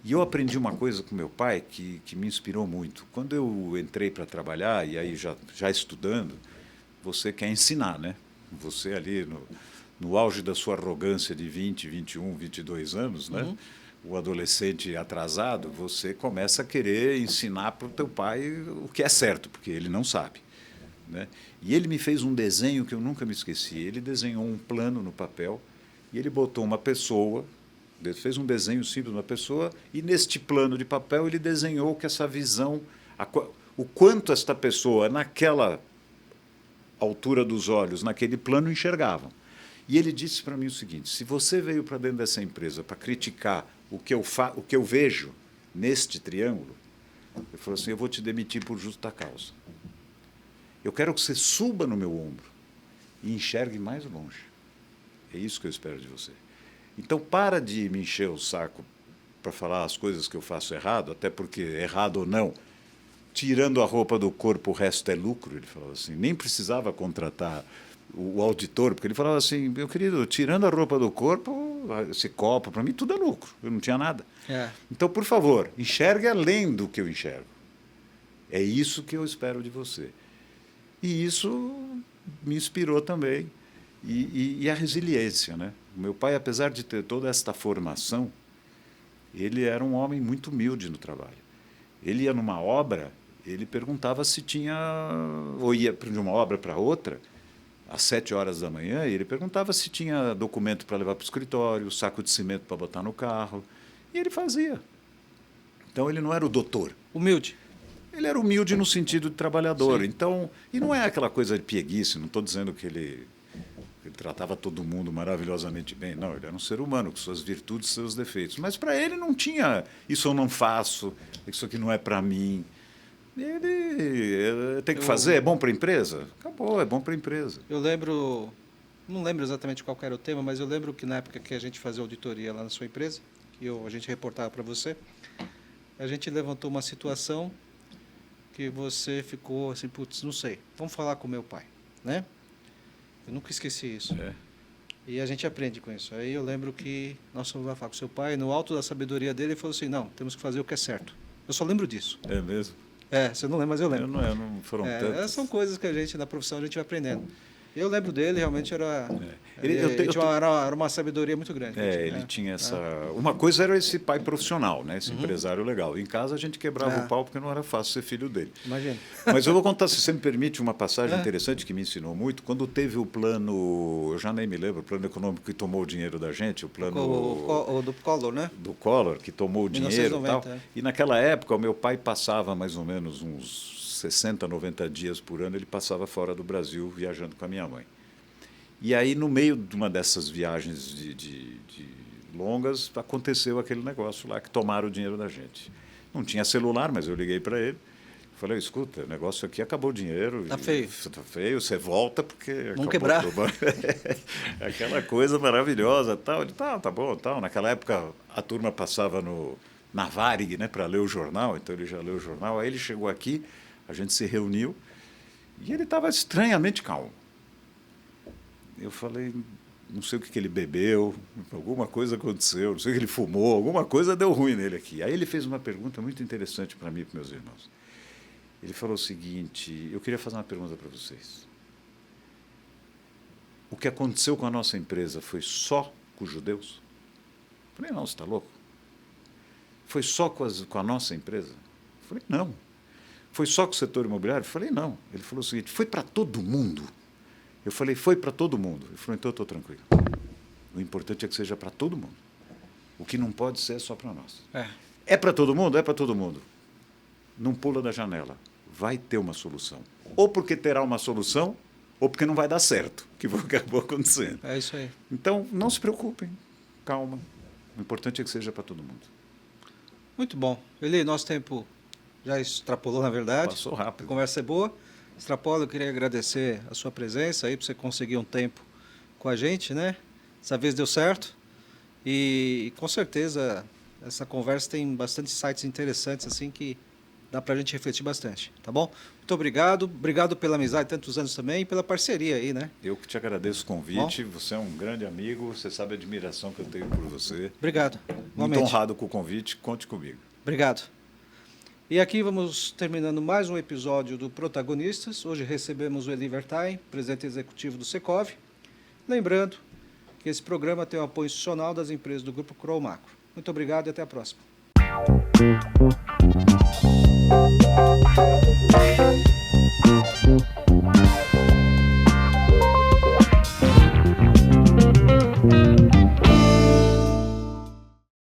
E eu aprendi uma coisa com meu pai que me inspirou muito. Quando eu entrei para trabalhar, e aí já estudando, você quer ensinar, né? Você ali no auge da sua arrogância de 20, 21, 22 anos, né? O adolescente atrasado, você começa a querer ensinar para o teu pai o que é certo, porque ele não sabe. Né? E ele me fez um desenho que eu nunca me esqueci. Ele desenhou um plano no papel e ele botou uma pessoa, fez um desenho simples de uma pessoa, e neste plano de papel ele desenhou que essa visão, o quanto esta pessoa, naquela altura dos olhos, naquele plano, enxergava. E ele disse para mim o seguinte: se você veio para dentro dessa empresa para criticar o que eu vejo neste triângulo, ele falou assim, eu vou te demitir por justa causa. Eu quero que você suba no meu ombro e enxergue mais longe. É isso que eu espero de você. Então, para de me encher o saco para falar as coisas que eu faço errado, até porque, errado ou não, tirando a roupa do corpo, o resto é lucro, ele falava assim. Nem precisava contratar o auditor, porque ele falava assim, meu querido, tirando a roupa do corpo, esse copo, para mim, tudo é lucro. Eu não tinha nada. Então, por favor, enxergue além do que eu enxergo. É isso que eu espero de você. E isso me inspirou também. E a resiliência, né? O meu pai, apesar de ter toda esta formação, ele era um homem muito humilde no trabalho. Ele ia numa obra, ele perguntava se tinha... Ou ia de uma obra para outra, às 7 horas da manhã, e ele perguntava se tinha documento para levar para o escritório, saco de cimento para botar no carro. E ele fazia. Então, ele não era o doutor.
Humilde.
Ele era humilde no sentido de trabalhador.
Sim.
Então, e não é aquela coisa de pieguice, não estou dizendo que ele tratava todo mundo maravilhosamente bem. Não, ele era um ser humano, com suas virtudes e seus defeitos. Mas para ele não tinha, isso eu não faço, isso aqui não é para mim. Ele tem que fazer, é bom para a empresa? Acabou, é bom para a empresa.
Eu lembro, não lembro exatamente qual era o tema, mas eu lembro que na época que a gente fazia auditoria lá na sua empresa, que a gente reportava para você, a gente levantou uma situação que você ficou assim, putz, não sei, vamos falar com meu pai, né? Eu nunca esqueci isso. E a gente aprende com isso. Aí eu lembro que nós fomos lá falar com seu pai, no alto da sabedoria dele, ele falou assim, não, temos que fazer o que é certo. Eu só lembro disso.
É mesmo?
Você não lembra, mas eu lembro.
Não foram tantas.
São coisas que a gente, na profissão, a gente vai aprendendo. Eu lembro dele, realmente era... Era uma sabedoria muito grande.
Ele tinha essa... Uma coisa era esse pai profissional, né? Esse empresário legal. Em casa a gente quebrava o pau porque não era fácil ser filho dele.
Imagina.
Mas eu vou contar, se você me permite, uma passagem interessante que me ensinou muito. Quando teve o plano, eu já nem me lembro, o plano econômico que tomou o dinheiro da gente, o plano...
O do Collor, né?
Do Collor, que tomou o dinheiro
1990,
e tal. E naquela época o meu pai passava mais ou menos uns 60, 90 dias por ano, ele passava fora do Brasil viajando com a minha mãe. E aí, no meio de uma dessas viagens de longas, aconteceu aquele negócio lá, que tomaram o dinheiro da gente. Não tinha celular, mas eu liguei para ele. Falei, escuta, o negócio aqui acabou o dinheiro.
Tá feio.
Tá feio, você volta porque...
Vamos quebrar.
Aquela coisa maravilhosa. Tal. Ele, tá bom, tal. Naquela época, a turma passava na Varig, né, para ler o jornal, então ele já leu o jornal. Aí ele chegou aqui, a gente se reuniu, e ele estava estranhamente calmo. Eu falei, não sei o que ele bebeu, alguma coisa aconteceu, não sei o que ele fumou, alguma coisa deu ruim nele aqui. Aí ele fez uma pergunta muito interessante para mim e para meus irmãos. Ele falou o seguinte, eu queria fazer uma pergunta para vocês. O que aconteceu com a nossa empresa foi só com os judeus? Eu falei, não, você está louco? Foi só com a nossa empresa? Eu falei, não. Foi só com o setor imobiliário? Eu falei, não. Ele falou o seguinte, foi para todo mundo? Eu falei, foi para todo mundo. Ele falou, então eu estou tranquilo. O importante é que seja para todo mundo. O que não pode ser é só para nós. É para todo mundo? É para todo mundo. Não pula da janela. Vai ter uma solução. Ou porque terá uma solução, ou porque não vai dar certo, que acabou acontecendo.
É isso aí.
Então, não se preocupem. Calma. O importante é que seja para todo mundo.
Muito bom. Eli, nosso tempo já extrapolou, na verdade.
Passou rápido.
A conversa é boa. Extrapola, eu queria agradecer a sua presença aí, para você conseguir um tempo com a gente, né? Dessa vez deu certo. E com certeza essa conversa tem bastante sites interessantes, assim, que dá para a gente refletir bastante, tá bom? Muito obrigado. Obrigado pela amizade, tantos anos também, e pela parceria aí, né?
Eu que te agradeço o convite. Bom? Você é um grande amigo, você sabe a admiração que eu tenho por você.
Obrigado.
Muito honrado com o convite, conte comigo.
Obrigado. E aqui vamos terminando mais um episódio do Protagonistas. Hoje recebemos o Eli Vertain, presidente executivo do Secov. Lembrando que esse programa tem o apoio institucional das empresas do Grupo Kroll Macro. Muito obrigado e até a próxima.